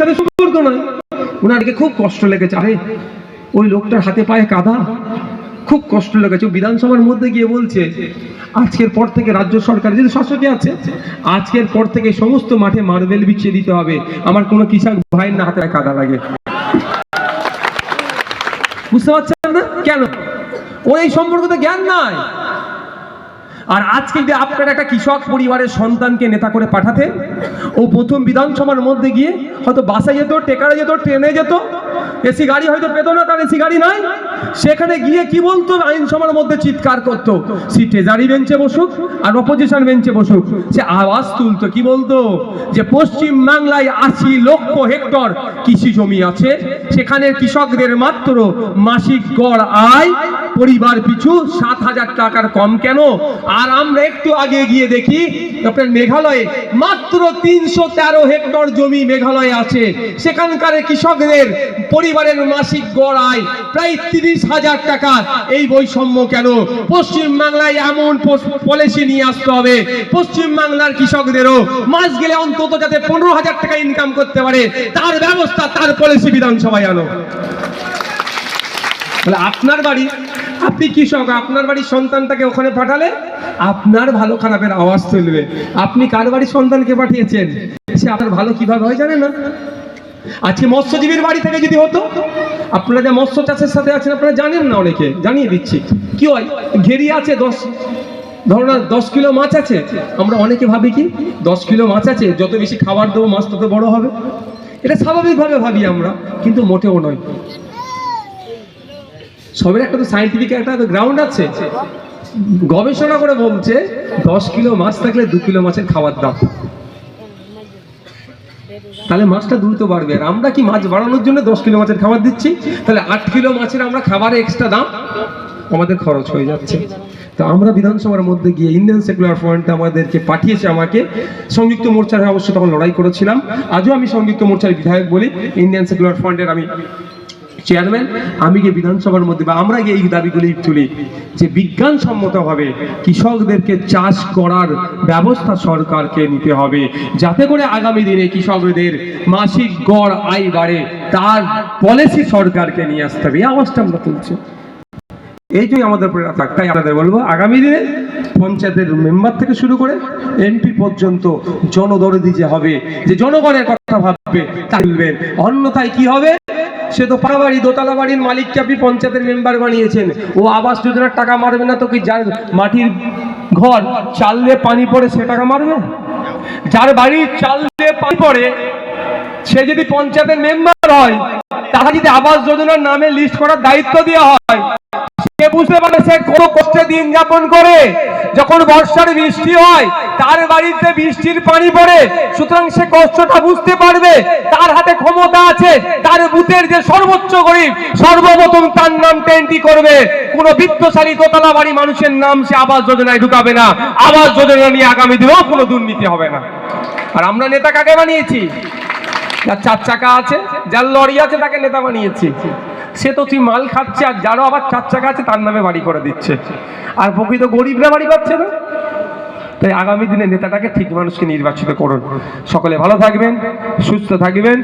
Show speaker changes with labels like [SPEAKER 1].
[SPEAKER 1] সাথে সম্পর্ক নয়। ওনাকে খুব কষ্ট লেগেছে, আরে ওই লোকটার হাতে পায়ে কাদা, খুব কষ্ট লেগেছে। বিধানসভার মধ্যে গিয়ে বলছে আজকের পর থেকে রাজ্য সরকার যদি শাসকে আছে, আজকের পর থেকে সমস্ত মাঠে মার্বেল বিছিয়ে দিতে হবে, আমার কোনো কৃষক ভাইয়ের না হাতে কাদা লাগে। বুঝতে পারছেন না কেন? ওর এই সম্পর্কে জ্ঞান নাই। আর আজকে যদি আপনার একটা কৃষক পরিবারের সন্তানকে নেতা করে পাঠাতেন, ও প্রথম বিধানসভার মধ্যে গিয়ে হয়তো বাসে যেত, টেকারে যেত, ট্রেনে যেত, এসি গাড়ি হয়তো পেত না, তার এসি গাড়ি নাই, সেখানে গিয়ে কি বলতো, আইনসভার মধ্যে চিৎকার করতো, সে ট্রেজারি বেঞ্চে বসুক আর অপোজিশন বেঞ্চে বসুক, সে আওয়াজ তুলতো, কি বলতো যে পশ্চিম বাংলায় 80 লক্ষ হেক্টর কৃষি জমি আছে, সেখানে কৃষকদের মাত্র মাসিক গড় আয় পরিবার পিছু 7,000 টাকার কম কেন? আর আমরা একটু আগে গিয়ে দেখি আপনার মেঘালয়ে মাত্র 313 হেক্টর জমি মেঘালয়ে আছে, সেখানকার কৃষকদের পরিবারের মাসিক গড় আয় প্রায় 30,000 টাকা। এই বৈষম্য কেন? পশ্চিম বাংলায় এমন পলিসি নিয়ে আসতে হবে, পশ্চিম বাংলার কৃষকদেরও মাস গেলে অন্তত যাতে 15,000 টাকা ইনকাম করতে পারে, তার ব্যবস্থা, তার পলিসি বিধানসভায় আনো। আপনার বাড়ি, আপনি কৃষক, আপনার বাড়ির সন্তানটাকে ওখানে পাঠালে আপনার ভালো খারাপের আওয়াজ তুলবে। আপনি কার বাড়ির সন্তানকে পাঠিয়েছেন, সে আপনার ভালো কিভাবে হয় জানেন না। আজকে মৎস্যজীবীর বাড়ি থেকে যদি হতো, আপনারা যে মৎস্য চাষের সাথে আছেন আপনারা জানেন না, অনেকে জানিয়ে দিচ্ছি কি হয়। ঘেরি আছে 10 কিলো মাছ আছে, আমরা অনেকে ভাবি কি 10 কিলো মাছ আছে, যত বেশি খাবার দেবো মাছ তত বড় হবে, এটা স্বাভাবিকভাবে ভাবি আমরা, কিন্তু মোটেও নয়। সবের একটা তো সায়েন্টিফিক একটা গ্রাউন্ড আছে, গবেষণা করে বলছে 10 কিলো মাছ থাকলে 2 কিলো মাছের খাবার দাম, তাহলে মাছটা দ্রুত বাড়বে। আর আমরা কি মাছ বাড়ানোর জন্য 10 কিলো মাছের খাবার দিচ্ছি, তাহলে 8 কিলো মাছের আমরা খাবারে এক্সট্রা দাম আমাদের খরচ হয়ে যাচ্ছে। তো আমরা বিধানসভার মধ্যে গিয়ে ইন্ডিয়ান সেকুলার ফ্রন্ট আমাদেরকে পাঠিয়েছে, আমাকে সংযুক্ত মোর্চার হয়ে অবশ্য তখন লড়াই করেছিলাম, আজও আমি সংযুক্ত মোর্চার বিধায়ক বলি, ইন্ডিয়ান সেকুলার ফ্রন্টের আমি চেয়ারম্যান। আমি গিয়ে বিধানসভার মধ্যে বা আমরা গিয়ে এই দাবিগুলি তুলি যে বিজ্ঞানসম্মতভাবে কৃষকদেরকে চাষ করার ব্যবস্থা সরকারকে নিতে হবে, যাতে করে আগামী দিনে কৃষকদের মাসিক গড় আয় বাড়ে, তার পলিসি সরকারকে নিয়ে আসতে হবে। এই আওয়াজটা আমরা তুলছি, এই জন্য আমাদের তাই আপনাদের বলবো আগামী দিনে পঞ্চায়েতের মেম্বার থেকে শুরু করে এমপি পর্যন্ত জনদরদি যে হবে, যে জনগণের কথা ভাববে, তা বলবেন। অন্যথায় কি হবে, সে তো পাকা বাড়ি, দোতলা বাড়ির মালিককে আপনি পঞ্চায়েতের মেম্বার বানিয়েছেন, ও আবাস যোজনার টাকা মারবে না তো কি? যার মাটির ঘর চাল দিয়ে পানি পড়ে সে টাকা মারবে? যার বাড়ির চাল দিয়ে পানি পড়ে সে যদি পঞ্চায়েতের মেম্বার হয়, তারা যদি আবাস যোজনার নামে লিস্ট করার দায়িত্ব দেওয়া হয়, সে বুঝতে পারে সে কত কষ্টে দিন যাপন করে। যখন বর্ষার বৃষ্টি হয়, তার বাড়িতে বৃষ্টির পানি পড়ে, সুতরাং সে কষ্টটা বুঝতে পারবে। তার হাতে ক্ষমতা আছে, তার বুথের যে সর্বোচ্চ গরিব সর্বপ্রথম তার নামটা এন্ট্রি করবে। কোন বিত্তশালী দোতলা বাড়ি মানুষের নাম সে আবাস যোজনায় ঢুকাবে না। আবাস যোজনা নিয়ে আগামী দিনেও কোনো দুর্নীতি হবে না। আর আমরা নেতা কাকে বানিয়েছি? যার 4 চাকা আছে, যার লরি আছে, তাকে নেতা বানিয়েছি। সে তো তুই মাল খাচ্ছে, আর যারও আবার 4 চাকা আছে তার নামে বাড়ি করে দিচ্ছে, আর প্রকৃত গরিবরা বাড়ি পাচ্ছে না। তাই আগামী দিনে নেতাটাকে ঠিক মানুষকে নির্বাচিত করুন। সকলে ভালো থাকবেন, সুস্থ থাকবেন।